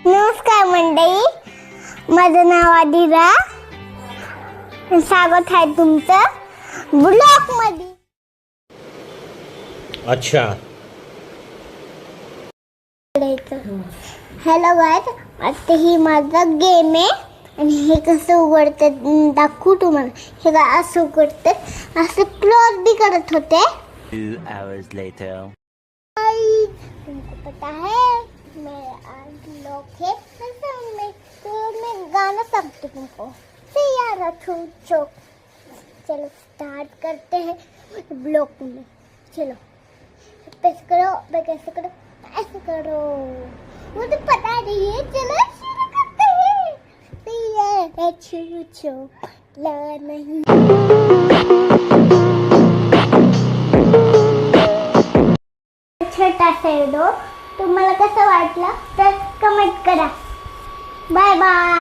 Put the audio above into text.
नमस्कार मंडळी, माझं नाव आदिरा. स्वागत आहे तुमचं ब्लॉग मध्ये. अच्छा. हॅलो गाईज, आता ही माझा गेम आहे आणि हे कसं उघडतं दाखवू तुम्हाला. हे काय असं उघडतं, असं क्लोज भी करत होते. 2 hours later. तुमको पता है मैं आज लोग थे मैं गाना सकती तुमको यार चुप. चलो स्टार्ट करते हैं ब्लॉग में. चलो ऐसे करो, मैं कैसे करो, ऐसे करो, मुझे पता नहीं है. चलो शुरू करते हैं. छू ला नहीं. छोटा सा व्हिडिओ तुम्हाला कसं वाटलं तर कमेंट करा. Bye bye.